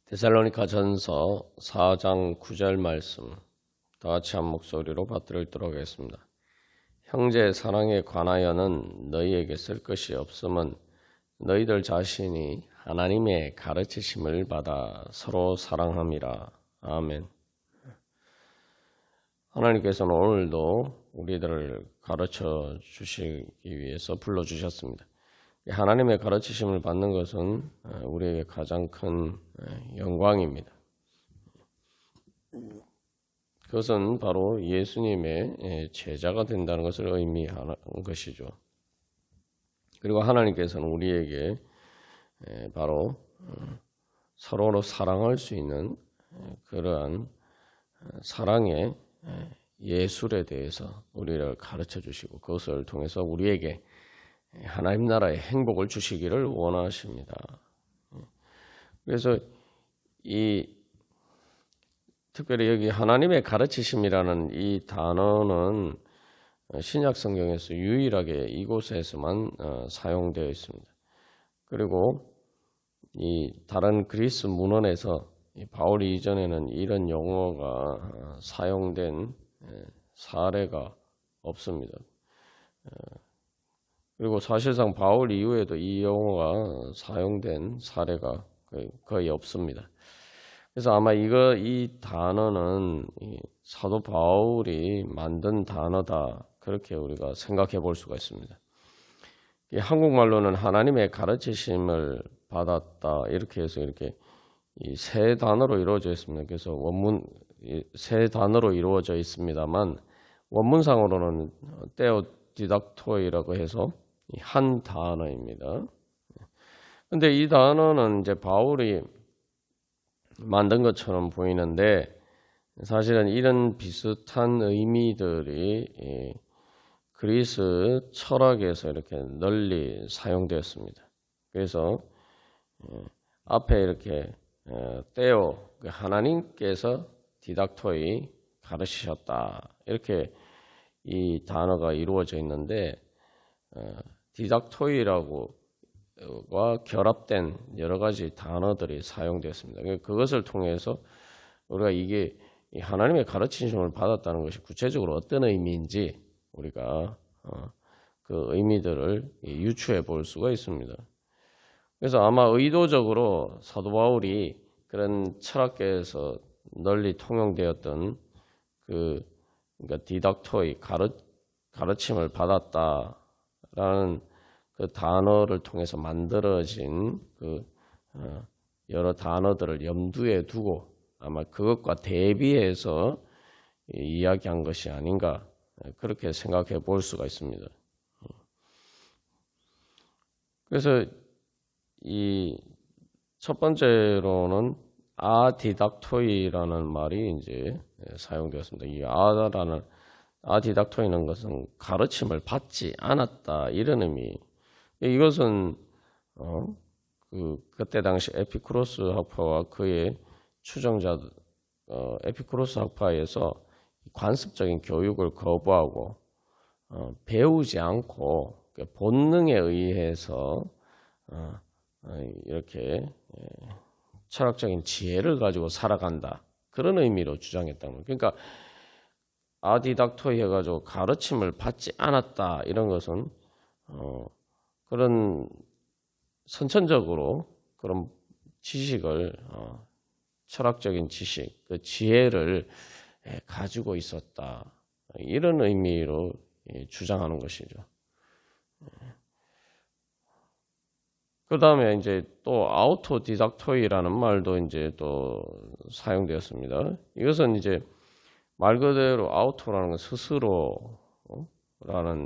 데살로니가 전서 4장 9절 말씀 다 같이 한 목소리로 받들도록 하겠습니다. 형제 사랑에 관하여는 너희에게 쓸 것이 없음은 너희들 자신이 하나님의 가르치심을 받아 서로 사랑함이라. 아멘. 하나님께서는 오늘도 우리들을 가르쳐 주시기 위해서 불러주셨습니다. 하나님의 가르치심을 받는 것은 우리에게 가장 큰 영광입니다. 그것은 바로 예수님의 제자가 된다는 것을 의미하는 것이죠. 그리고 하나님께서는 우리에게 바로 서로로 사랑할 수 있는 그러한 사랑의 예술에 대해서 우리를 가르쳐 주시고 그것을 통해서 우리에게 하나님 나라의 행복을 주시기를 원하십니다. 그래서 특별히 여기 하나님의 가르치심이라는 이 단어는 신약 성경에서 유일하게 이곳에서만 사용되어 있습니다. 그리고 이 다른 그리스 문헌에서 바울이 이전에는 이런 용어가 사용된 사례가 없습니다. 그리고 사실상 바울 이후에도 이 용어가 사용된 사례가 거의 없습니다. 그래서 아마 이 단어는 사도 바울이 만든 단어다 그렇게 우리가 생각해 볼 수가 있습니다. 한국말로는 하나님의 가르치심을 받았다 이렇게 해서 이렇게 이 세 단어로 이루어져 있습니다. 그래서 원문 세 단어로 이루어져 있습니다만 원문상으로는 떼오 디닥토이라고 해서 한 단어입니다. 근데 이 단어는 이제 바울이 만든 것처럼 보이는데 사실은 이런 비슷한 의미들이 그리스 철학에서 이렇게 널리 사용되었습니다. 그래서 앞에 이렇게 떼오 하나님께서 디닥토이 가르치셨다 이렇게 이 단어가 이루어져 있는데 디닥토이라고 와 결합된 여러 가지 단어들이 사용되었습니다. 그것을 통해서 우리가 이게 하나님의 가르치심을 받았다는 것이 구체적으로 어떤 의미인지 우리가 그 의미들을 유추해 볼 수가 있습니다. 그래서 아마 의도적으로 사도 바울이 그런 철학계에서 널리 통용되었던 그러니까 디닥토이 가르침을 받았다라는 그 단어를 통해서 만들어진 여러 단어들을 염두에 두고 아마 그것과 대비해서 이야기한 것이 아닌가 그렇게 생각해 볼 수가 있습니다. 그래서 이 첫 번째로는 아디닥토이라는 말이 이제 사용되었습니다. 이 아디닥토이는 것은 가르침을 받지 않았다 이런 의미. 이것은 그때 당시 에피쿠로스 학파와 그의 추종자 에피쿠로스 학파에서 관습적인 교육을 거부하고 배우지 않고 본능에 의해서 이렇게 철학적인 지혜를 가지고 살아간다 그런 의미로 주장했다는 거예요. 그러니까 아디닥토이 해가지고 가르침을 받지 않았다 이런 것은 그런 선천적으로 그런 지식을 철학적인 지식, 그 지혜를 가지고 있었다 이런 의미로 주장하는 것이죠. 그 다음에 이제 또 아우토디닥토이라는 말도 이제 또 사용되었습니다. 이것은 이제 말 그대로 아우토라는 건 스스로라는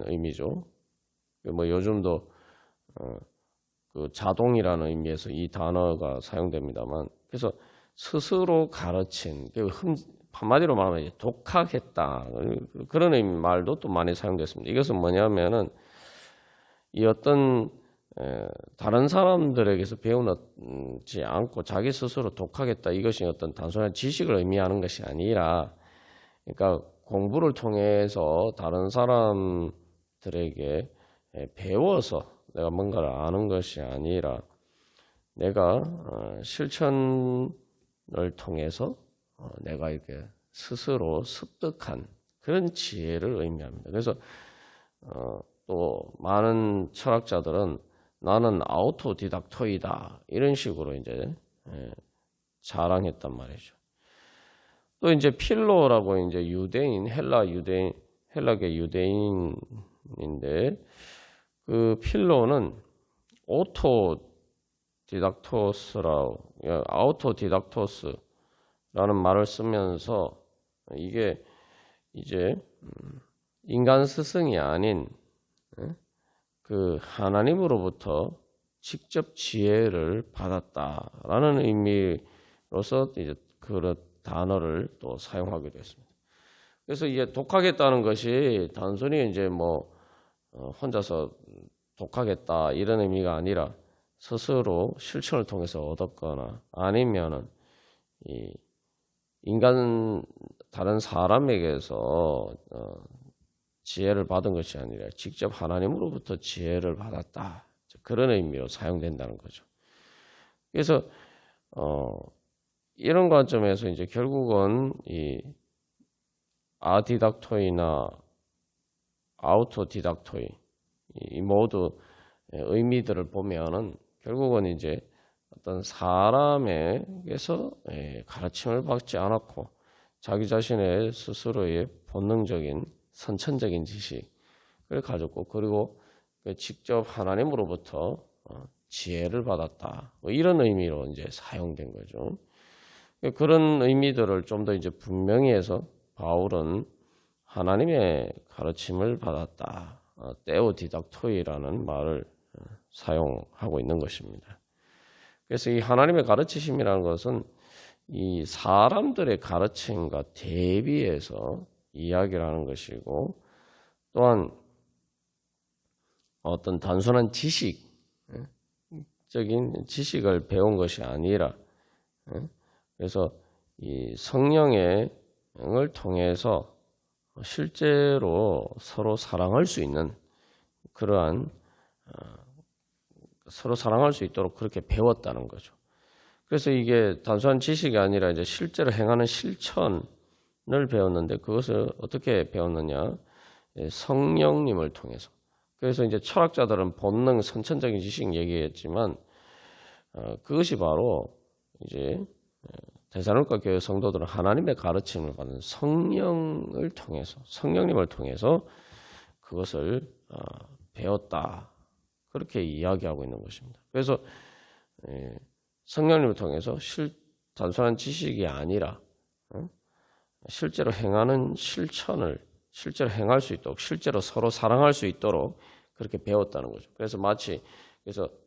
의미죠. 뭐 요즘도 그 자동이라는 의미에서 이 단어가 사용됩니다만, 그래서 스스로 가르친, 한마디로 말하면 독학했다 그런 의미 말도 또 많이 사용됐습니다. 이것은 뭐냐면은 이 어떤 다른 사람들에게서 배우지 않고 자기 스스로 독학했다 이것이 어떤 단순한 지식을 의미하는 것이 아니라, 그러니까 공부를 통해서 다른 사람들에게 배워서 내가 뭔가를 아는 것이 아니라 내가 실천적으로 통해서 내가 이렇게 스스로 습득한 그런 지혜를 의미합니다. 그래서 또 많은 철학자들은 나는 아우토디닥토이다 이런 식으로 이제 자랑했단 말이죠. 또 이제 필로라고 이제 유대인 헬라계 유대인인데 그 필로는 아우토디닥토스라는 말을 쓰면서 이게 이제 인간 스승이 아닌 그 하나님으로부터 직접 지혜를 받았다라는 의미로서 이제 그런 단어를 또 사용하기도 했습니다. 그래서 이게 독하겠다는 것이 단순히 이제 뭐 혼자서 독하겠다 이런 의미가 아니라 스스로 실천을 통해서 얻었거나 아니면은 이 인간 다른 사람에게서 지혜를 받은 것이 아니라 직접 하나님으로부터 지혜를 받았다 그런 의미로 사용된다는 거죠. 그래서 이런 관점에서 이제 결국은 이 아디닥토이나 아우토디닥토이 이 모두 의미들을 보면은 결국은 이제 어떤 사람에게서 가르침을 받지 않았고 자기 자신의 스스로의 본능적인 선천적인 지식을 가졌고 그리고 직접 하나님으로부터 지혜를 받았다. 뭐 이런 의미로 이제 사용된 거죠. 그런 의미들을 좀 더 이제 분명히 해서 바울은 하나님의 가르침을 받았다. 테오디닥토이라는 말을 사용하고 있는 것입니다. 그래서 이 하나님의 가르치심이라는 것은 이 사람들의 가르침과 대비해서 이야기를 하는 것이고 또한 어떤 단순한 지식적인 지식을 배운 것이 아니라 그래서 이 성령의 을 통해서 실제로 서로 사랑할 수 있는 그러한 서로 사랑할 수 있도록 그렇게 배웠다는 거죠. 그래서 이게 단순한 지식이 아니라 이제 실제로 행하는 실천을 배웠는데 그것을 어떻게 배웠느냐? 성령님을 통해서. 그래서 이제 철학자들은 본능, 선천적인 지식 얘기했지만 그것이 바로 이제 데살로니가 교회 성도들은 하나님의 가르침을 받는 성령을 통해서 성령님을 통해서 그것을 배웠다. 그렇게 이야기하고 있는 것입니다. 그래서 성령님을 통해서 단순한 지식이 아니라 실제로 행하는 실천을 실제로 행할 수 있도록 실제로 서로 사랑할 수 있도록 그렇게 배웠다는 거죠. 그래서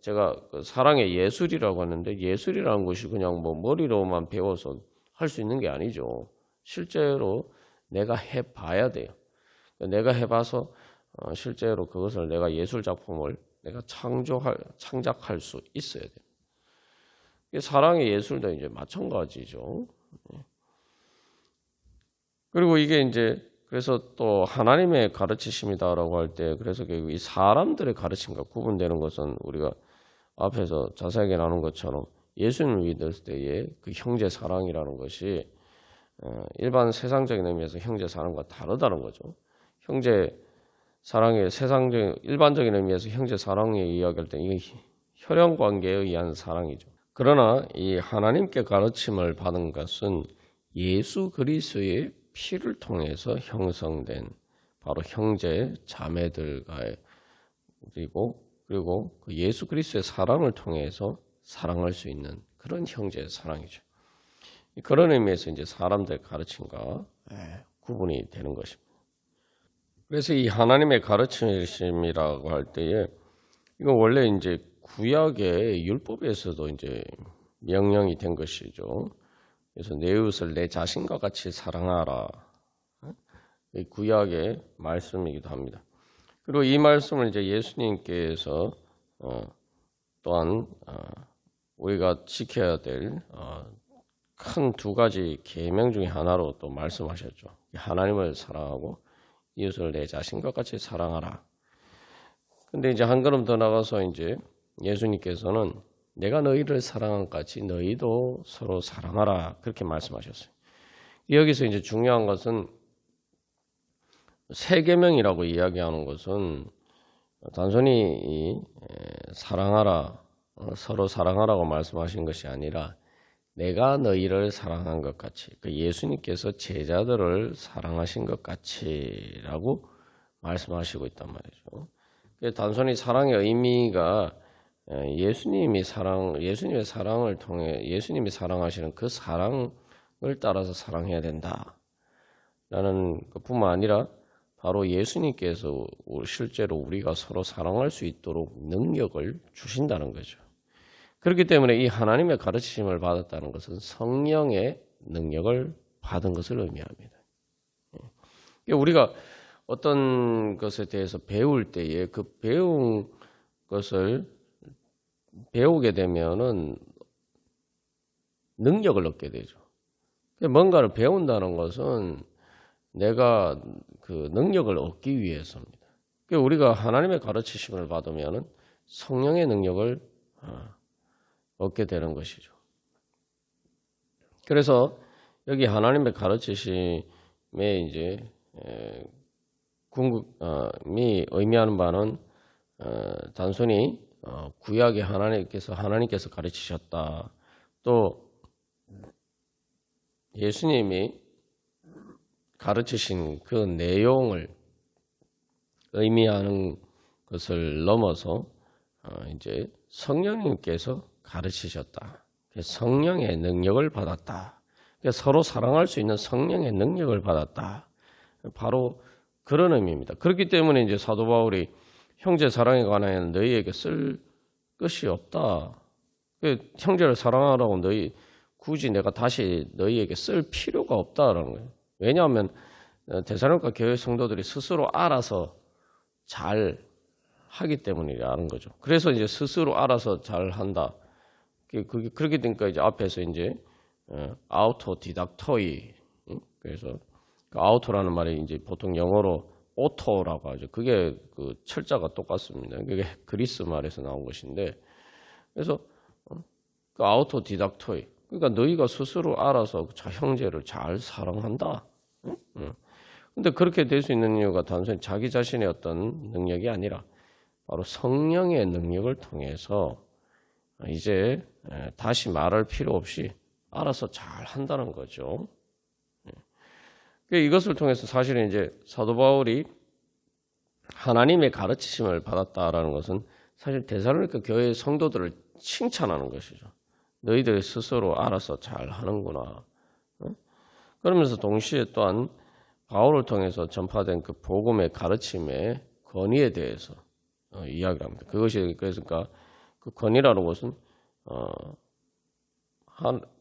제가 그 사랑의 예술이라고 하는데 예술이라는 것이 그냥 뭐 머리로만 배워서 할 수 있는 게 아니죠. 실제로 내가 해봐야 돼요. 내가 해봐서 실제로 그것을 내가 예술 작품을 내가 창작할 수 있어야 돼요. 사랑의 예술도 이제 마찬가지죠. 그리고 이게 이제 그래서 또 하나님의 가르치심이다라고 할 때 그래서 결국 이 사람들의 가르침과 구분되는 것은 우리가 앞에서 자세하게 나눈 것처럼 예수님을 믿었을 때의 그 형제 사랑이라는 것이 일반 세상적인 의미에서 형제 사랑과 다르다는 거죠. 형제 사랑의 일반적인 의미에서 형제 사랑에 이야기할 때 이게 혈연 관계에 의한 사랑이죠. 그러나 이 하나님께 가르침을 받은 것은 예수 그리스도의 피를 통해서 형성된 바로 형제 자매들과의 그리고 그 예수 그리스도의 사랑을 통해서 사랑할 수 있는 그런 형제의 사랑이죠. 그런 의미에서 이제 사람들의 가르침과 구분이 되는 것입니다. 그래서 이 하나님의 가르침이라고 할 때에 이거 원래 이제 구약의 율법에서도 이제 명령이 된 것이죠. 그래서 내 이웃을 내 자신과 같이 사랑하라. 이 구약의 말씀이기도 합니다. 그리고 이 말씀을 이제 예수님께서 또한 우리가 지켜야 될 큰 두 가지 계명 중에 하나로 또 말씀하셨죠. 하나님을 사랑하고 이웃을 내 자신과 같이 사랑하라. 근데 이제 한 걸음 더 나가서 이제 예수님께서는 내가 너희를 사랑한 것 같이 너희도 서로 사랑하라. 그렇게 말씀하셨어요. 여기서 이제 중요한 것은 세 계명이라고 이야기하는 것은 단순히 사랑하라, 서로 사랑하라고 말씀하신 것이 아니라 내가 너희를 사랑한 것 같이, 예수님께서 제자들을 사랑하신 것 같이라고 말씀하시고 있단 말이죠. 단순히 사랑의 의미가 예수님의 사랑을 통해 예수님이 사랑하시는 그 사랑을 따라서 사랑해야 된다라는 것뿐만 아니라 바로 예수님께서 실제로 우리가 서로 사랑할 수 있도록 능력을 주신다는 거죠. 그렇기 때문에 이 하나님의 가르치심을 받았다는 것은 성령의 능력을 받은 것을 의미합니다. 우리가 어떤 것에 대해서 배울 때에 그 배운 것을 배우게 되면은 능력을 얻게 되죠. 뭔가를 배운다는 것은 내가 그 능력을 얻기 위해서입니다. 우리가 하나님의 가르치심을 받으면은 성령의 능력을 얻게 되는 것이죠. 그래서 여기 하나님의 가르치심에 이제 궁극이 의미하는 바는 단순히 구약의 하나님께서 가르치셨다. 또 예수님이 가르치신 그 내용을 의미하는 것을 넘어서 이제 성령님께서 가르치셨다. 성령의 능력을 받았다. 서로 사랑할 수 있는 성령의 능력을 받았다. 바로 그런 의미입니다. 그렇기 때문에 이제 사도 바울이 형제 사랑에 관하여는 너희에게 쓸 것이 없다. 형제를 사랑하라고 굳이 내가 다시 너희에게 쓸 필요가 없다라는 거예요. 왜냐하면 데살로니가 교회 성도들이 스스로 알아서 잘 하기 때문이라는 거죠. 그래서 이제 스스로 알아서 잘 한다. 그렇게 되니까 이제 앞에서 이제 아우토디닥터이, 그래서 그 아우토라는 말이 이제 보통 영어로 오토라고 하죠. 그게 그 철자가 똑같습니다. 그게 그리스 말에서 나온 것인데, 그래서 그 아우토디닥터이, 그러니까 너희가 스스로 알아서 형제를 잘 사랑한다. 근데 그렇게 될 수 있는 이유가 단순히 자기 자신의 어떤 능력이 아니라 바로 성령의 능력을 통해서 이제 다시 말할 필요 없이 알아서 잘 한다는 거죠. 이것을 통해서 사실은 이제 사도 바울이 하나님의 가르치심을 받았다라는 것은 사실 데살로니가 교회 성도들을 칭찬하는 것이죠. 너희들 스스로 알아서 잘 하는구나. 그러면서 동시에 또한 바울을 통해서 전파된 그 복음의 가르침의 권위에 대해서 이야기를 합니다. 그것이 그러니까 그 권위라는 것은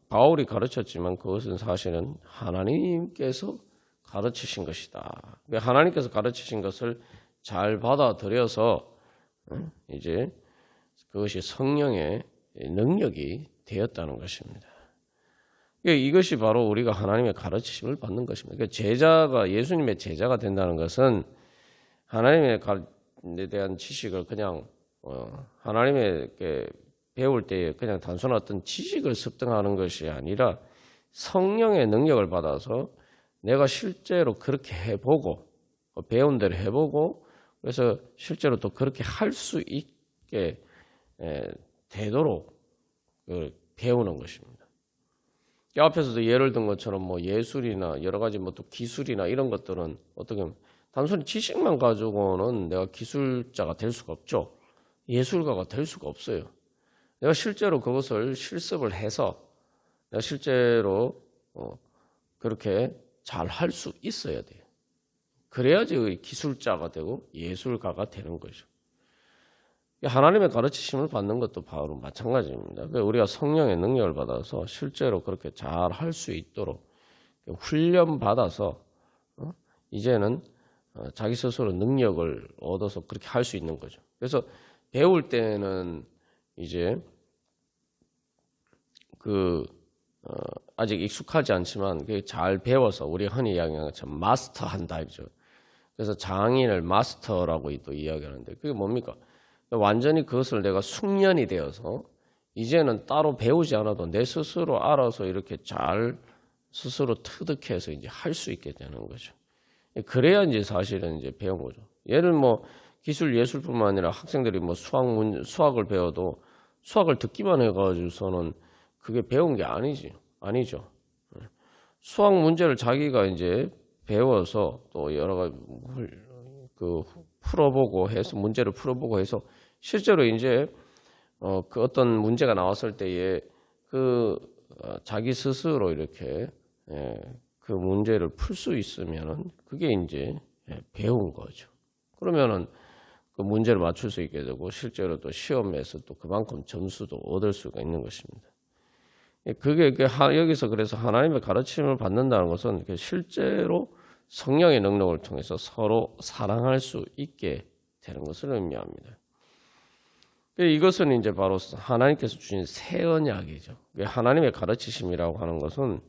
바울이 가르쳤지만 그것은 사실은 하나님께서 가르치신 것이다. 하나님께서 가르치신 것을 잘 받아들여서 이제 그것이 성령의 능력이 되었다는 것입니다. 이것이 바로 우리가 하나님의 가르치심을 받는 것입니다. 제자가 예수님의 제자가 된다는 것은 하나님에 대한 지식을 그냥 하나님에게 배울 때 그냥 단순한 어떤 지식을 습득하는 것이 아니라 성령의 능력을 받아서 내가 실제로 그렇게 해보고 배운 대로 해보고 그래서 실제로 또 그렇게 할 수 있게 되도록 배우는 것입니다. 앞에서도 예를 든 것처럼 뭐 예술이나 여러 가지 뭐 또 기술이나 이런 것들은 어떻게 보면 단순히 지식만 가지고는 내가 기술자가 될 수가 없죠. 예술가가 될 수가 없어요. 내가 실제로 그것을 실습을 해서 내가 실제로 그렇게 잘 할 수 있어야 돼요. 그래야지 기술자가 되고 예술가가 되는 거죠. 하나님의 가르치심을 받는 것도 바로 마찬가지입니다. 우리가 성령의 능력을 받아서 실제로 그렇게 잘 할 수 있도록 훈련받아서 이제는 자기 스스로 능력을 얻어서 그렇게 할 수 있는 거죠. 그래서 배울 때는 이제 아직 익숙하지 않지만 잘 배워서 우리가 흔히 이야기하는 것처럼 마스터한다 이죠. 그래서 장인을 마스터라고 또 이야기하는데 그게 뭡니까? 완전히 그것을 내가 숙련이 되어서 이제는 따로 배우지 않아도 내 스스로 알아서 이렇게 잘 스스로 터득해서 이제 할 수 있게 되는 거죠. 그래야 이제 사실은 이제 배운 거죠. 얘는 뭐 기술 예술뿐만 아니라 학생들이 뭐 수학을 배워도 수학을 듣기만 해가지고서는 그게 배운 게 아니죠. 수학 문제를 자기가 이제 배워서 또 여러 가지 풀어보고 해서 문제를 풀어보고 해서 실제로 이제 그 어떤 문제가 나왔을 때에 자기 스스로 이렇게 그 문제를 풀 수 있으면은 그게 이제 배운 거죠. 그러면은 그 문제를 맞출 수 있게 되고 실제로 또 시험에서 또 그만큼 점수도 얻을 수가 있는 것입니다. 그게 여기서 그래서 하나님의 가르침을 받는다는 것은 실제로 성령의 능력을 통해서 서로 사랑할 수 있게 되는 것을 의미합니다. 이것은 이제 바로 하나님께서 주신 새 언약이죠. 하나님의 가르치심이라고 하는 것은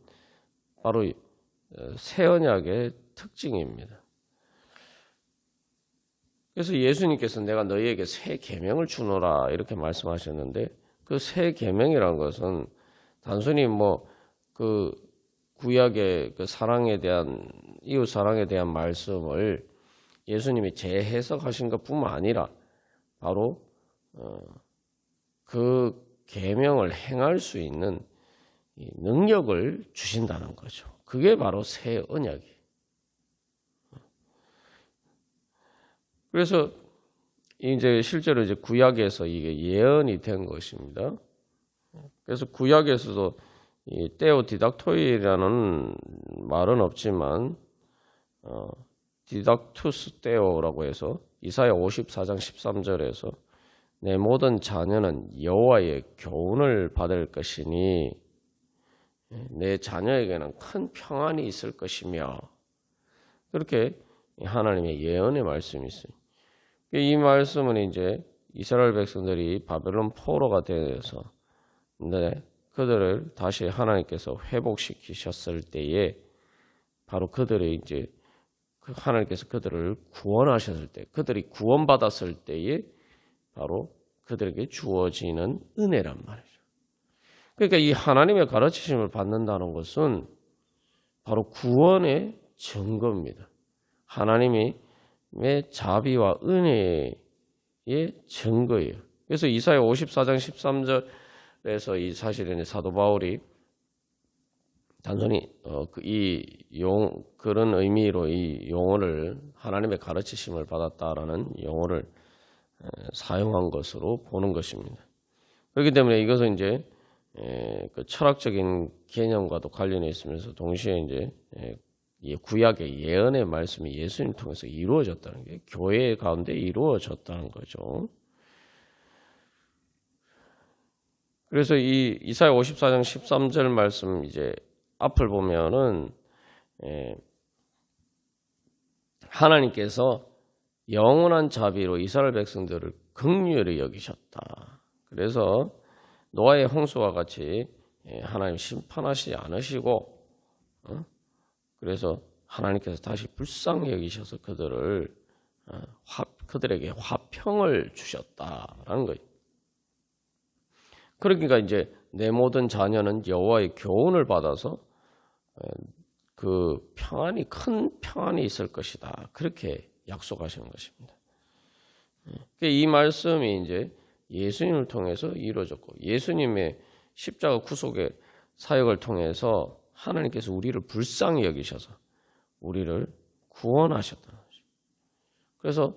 바로 새 언약의 특징입니다. 그래서 예수님께서 내가 너희에게 새 계명을 주노라 이렇게 말씀하셨는데 그 새 계명이라는 것은 단순히 뭐 그 구약의 그 사랑에 대한 이웃 사랑에 대한 말씀을 예수님이 재해석하신 것뿐만 아니라 바로 그 계명을 행할 수 있는 이 능력을 주신다는 거죠. 그게 바로 새 언약이에요. 그래서 이제 실제로 이제 구약에서 이게 예언이 된 것입니다. 그래서 구약에서도 이 테오디닥토이라는 말은 없지만 디닥투스 테오라고 해서 이사야 54장 13절에서 내 모든 자녀는 여호와의 교훈을 받을 것이니 내 자녀에게는 큰 평안이 있을 것이며 그렇게 하나님의 예언의 말씀이 있어요. 이 말씀은 이제 이스라엘 백성들이 바벨론 포로가 되어서 그들을 다시 하나님께서 회복시키셨을 때에 바로 그들의 이제 하나님께서 그들을 구원하셨을 때 그들이 구원받았을 때에 바로 그들에게 주어지는 은혜란 말이죠. 그러니까 이 하나님의 가르치심을 받는다는 것은 바로 구원의 증거입니다. 하나님의 자비와 은혜의 증거예요. 그래서 이사야 54장 13절에서 이 사실은 사도 바울이 단순히 그런 의미로 이 용어를 하나님의 가르치심을 받았다라는 용어를 사용한 것으로 보는 것입니다. 그렇기 때문에 이것은 이제 그 철학적인 개념과도 관련이 있으면서 동시에 이제 구약의 예언의 말씀이 예수님 통해서 이루어졌다는 게 교회 가운데 이루어졌다는 거죠. 그래서 이 이사야 54장 13절 말씀 이제 앞을 보면은 하나님께서 영원한 자비로 이스라엘 백성들을 긍휼히 여기셨다. 그래서 노아의 홍수와 같이 하나님 심판하시지 않으시고 그래서 하나님께서 다시 불쌍히 여기셔서 그들에게 화평을 주셨다라는 거예요. 그러니까 이제 내 모든 자녀는 여호와의 교훈을 받아서 그 큰 평안이 있을 것이다. 그렇게 약속하시는 것입니다. 이 말씀이 이제 예수님을 통해서 이루어졌고 예수님의 십자가 구속의 사역을 통해서 하나님께서 우리를 불쌍히 여기셔서 우리를 구원하셨다는 거죠. 그래서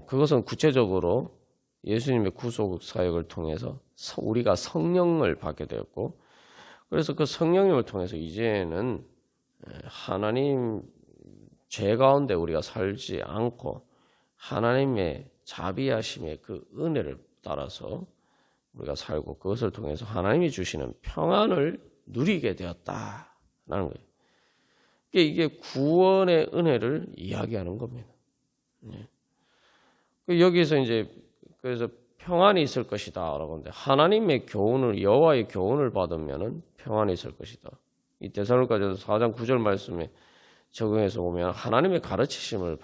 그것은 구체적으로 예수님의 구속 사역을 통해서 우리가 성령을 받게 되었고 그래서 그 성령님을 통해서 이제는 하나님 죄 가운데 우리가 살지 않고 하나님의 자비하심의 그 은혜를 따라서 우리가 살고 그것을 통해서 하나님이 주시는 평안을 누리게 되었다라는 거예요. 이게 구원의 은혜를 이야기하는 겁니다. 여기서 이제 그래서 평안이 있을 것이다라고 하는데 하나님의 교훈을 여호와의 교훈을 받으면은 평안이 있을 것이다. 이 데살로니가서 4장 9절 말씀에 적용해서 보면 하나님의 가르치심을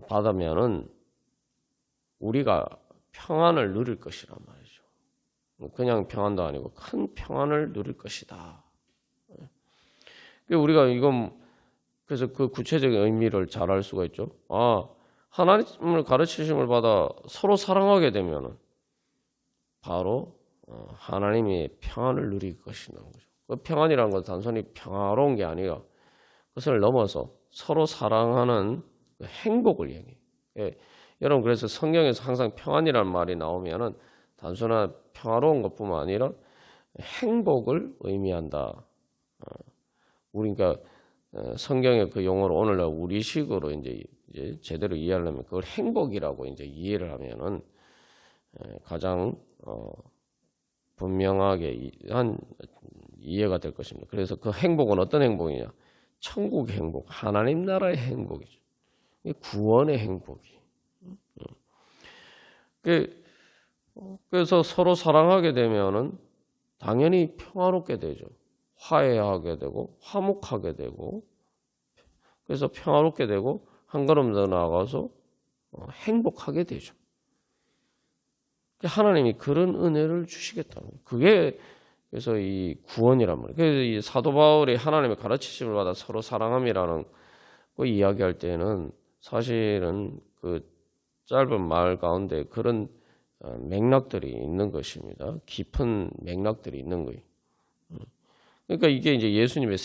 받으면은 우리가 평안을 누릴 것이란 말이죠. 그냥 평안도 아니고 큰 평안을 누릴 것이다. 우리가 이건 그래서 그 구체적인 의미를 잘 알 수가 있죠. 하나님을 가르치심을 받아 서로 사랑하게 되면은 바로 하나님의 평안을 누릴 것이라는 거죠. 그 평안이라는 건 단순히 평화로운 게 아니라 그것을 넘어서 서로 사랑하는 그 행복을 얘기해요. 예, 여러분 그래서 성경에서 항상 평안이라는 말이 나오면은 단순한 평화로운 것뿐만 아니라 행복을 의미한다. 우리가 성경의 그 용어로 오늘날 우리식으로 이제 제대로 이해하려면 그걸 행복이라고 이제 이해를 하면은 가장 분명하게 한 이해가 될 것입니다. 그래서 그 행복은 어떤 행복이냐? 천국 행복, 하나님 나라의 행복이죠. 구원의 행복이. 그래서 서로 사랑하게 되면은 당연히 평화롭게 되죠. 화해하게 되고 화목하게 되고 그래서 평화롭게 되고 한 걸음 더 나아가서 행복하게 되죠. 하나님이 그런 은혜를 주시겠다는 거예요. 그게 그래서 이 구원이란 말이에요. 그래서 이 사도 바울이 하나님의 가르치심을 받아 서로 사랑함이라는 그 이야기할 때는 사실은 그 짧은 말 가운데 그런 맥락들이 있는 것입니다. 깊은 맥락들이 있는 거예요. 그러니까 이게 이제 예수님의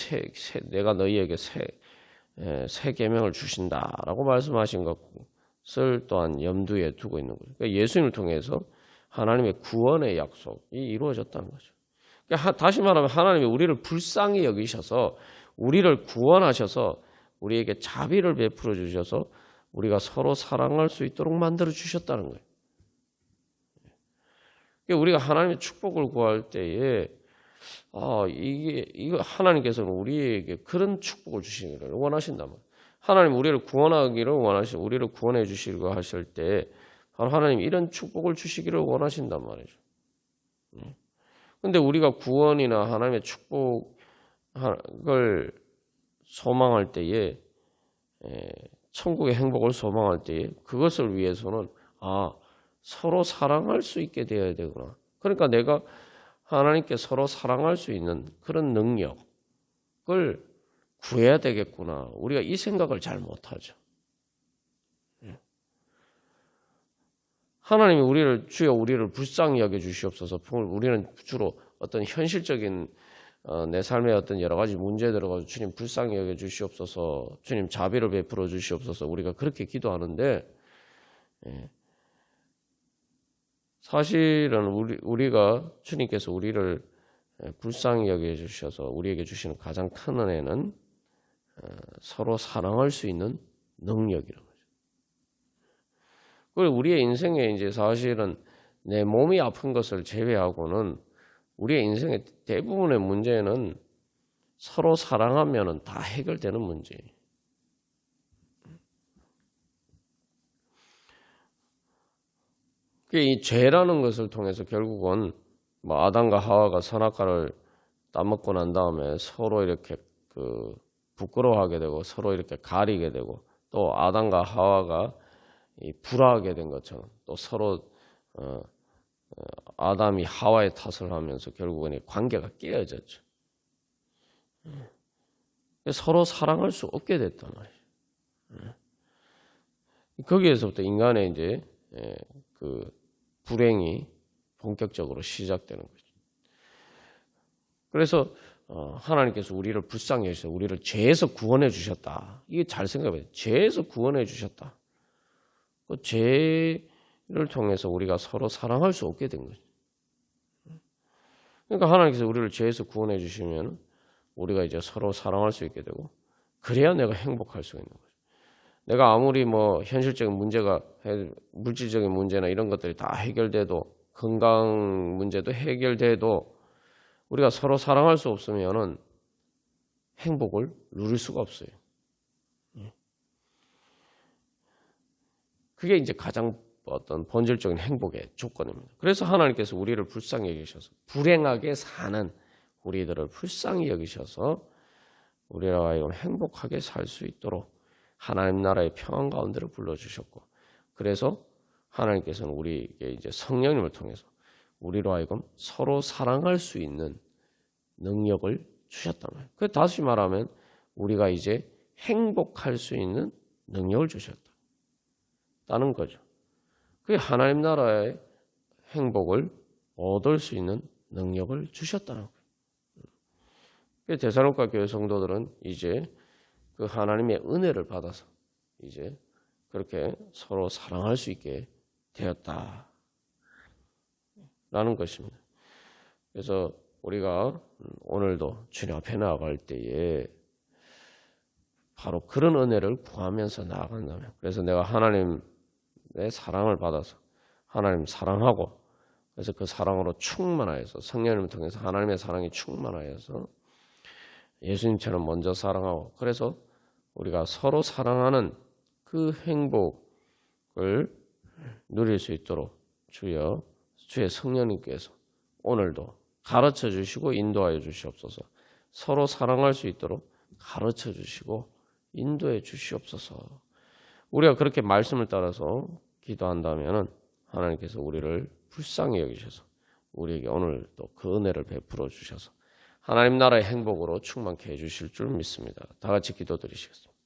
내가 너희에게 새 계명을 주신다라고 말씀하신 것을 또한 염두에 두고 있는 거죠. 그러니까 예수님을 통해서 하나님의 구원의 약속이 이루어졌다는 거죠. 그러니까 다시 말하면 하나님이 우리를 불쌍히 여기셔서 우리를 구원하셔서 우리에게 자비를 베풀어 주셔서 우리가 서로 사랑할 수 있도록 만들어 주셨다는 거예요. 그러니까 우리가 하나님의 축복을 구할 때에 이거 하나님께서는 우리에게 그런 축복을 주시기를 원하신단 말이에요. 하나님 우리를 구원하기를 원하시고 우리를 구원해 주시려고 하실 때 바로 하나님 이런 축복을 주시기를 원하신단 말이죠. 근데 우리가 구원이나 하나님의 축복을 소망할 때에 천국의 행복을 소망할 때에 그것을 위해서는 서로 사랑할 수 있게 되어야 되구나. 그러니까 내가 하나님께 서로 사랑할 수 있는 그런 능력을 구해야 되겠구나. 우리가 이 생각을 잘 못하죠. 하나님이 주여 우리를 불쌍히 여겨 주시옵소서. 우리는 주로 어떤 현실적인 내 삶의 어떤 여러 가지 문제들을 가지고 주님 불쌍히 여겨 주시옵소서. 주님 자비를 베풀어 주시옵소서. 우리가 그렇게 기도하는데 사실은 우리가 주님께서 우리를 불쌍히 여겨 주셔서 우리에게 주시는 가장 큰 은혜는 서로 사랑할 수 있는 능력이라는 거죠. 그리고 우리의 인생에 이제 사실은 내 몸이 아픈 것을 제외하고는 우리의 인생의 대부분의 문제는 서로 사랑하면 다 해결되는 문제예요. 이 죄라는 것을 통해서 결국은 아담과 하와가 선악과를 따먹고 난 다음에 서로 이렇게 부끄러워하게 되고 서로 이렇게 가리게 되고 또 아담과 하와가 불화하게 된 것처럼 또 서로 아담이 하와의 탓을 하면서 결국은 관계가 깨어졌죠. 서로 사랑할 수 없게 됐단 말이에요. 거기에서부터 인간의 이제 그 불행이 본격적으로 시작되는 거죠. 그래서 하나님께서 우리를 불쌍히 여기셔서 우리를 죄에서 구원해 주셨다. 이게 잘 생각해요. 죄에서 구원해 주셨다. 그 죄를 통해서 우리가 서로 사랑할 수 없게 된 거죠. 그러니까 하나님께서 우리를 죄에서 구원해 주시면 우리가 이제 서로 사랑할 수 있게 되고 그래야 내가 행복할 수 있는 거죠. 내가 아무리 현실적인 문제가 물질적인 문제나 이런 것들이 다 해결돼도 건강 문제도 해결돼도 우리가 서로 사랑할 수 없으면은 행복을 누릴 수가 없어요. 그게 이제 가장 어떤 본질적인 행복의 조건입니다. 그래서 하나님께서 우리를 불쌍히 여기셔서 불행하게 사는 우리들을 불쌍히 여기셔서 우리라 하여금 행복하게 살 수 있도록 하나님 나라의 평안 가운데를 불러주셨고 그래서 하나님께서는 우리에게 이제 성령님을 통해서 우리로 하여금 서로 사랑할 수 있는 능력을 주셨단 말이에요. 그 다시 말하면 우리가 이제 행복할 수 있는 능력을 주셨다는 거죠. 그게 하나님 나라의 행복을 얻을 수 있는 능력을 주셨다는 거예요. 데살로니가 교회 성도들은 이제 그 하나님의 은혜를 받아서 이제 그렇게 서로 사랑할 수 있게 되었다라는 것입니다. 그래서 우리가 오늘도 주님 앞에 나아갈 때에 바로 그런 은혜를 구하면서 나아간다면, 그래서 내가 하나님의 사랑을 받아서 하나님 사랑하고, 그래서 그 사랑으로 충만하여서 성령님을 통해서 하나님의 사랑이 충만하여서 예수님처럼 먼저 사랑하고, 그래서 우리가 서로 사랑하는 그 행복을 누릴 수 있도록 주의 성령님께서 오늘도 가르쳐 주시고 인도하여 주시옵소서. 서로 사랑할 수 있도록 가르쳐 주시고 인도해 주시옵소서. 우리가 그렇게 말씀을 따라서 기도한다면 하나님께서 우리를 불쌍히 여기셔서 우리에게 오늘 또 그 은혜를 베풀어 주셔서 하나님 나라의 행복으로 충만케 해 주실 줄 믿습니다. 다 같이 기도드리시겠습니다.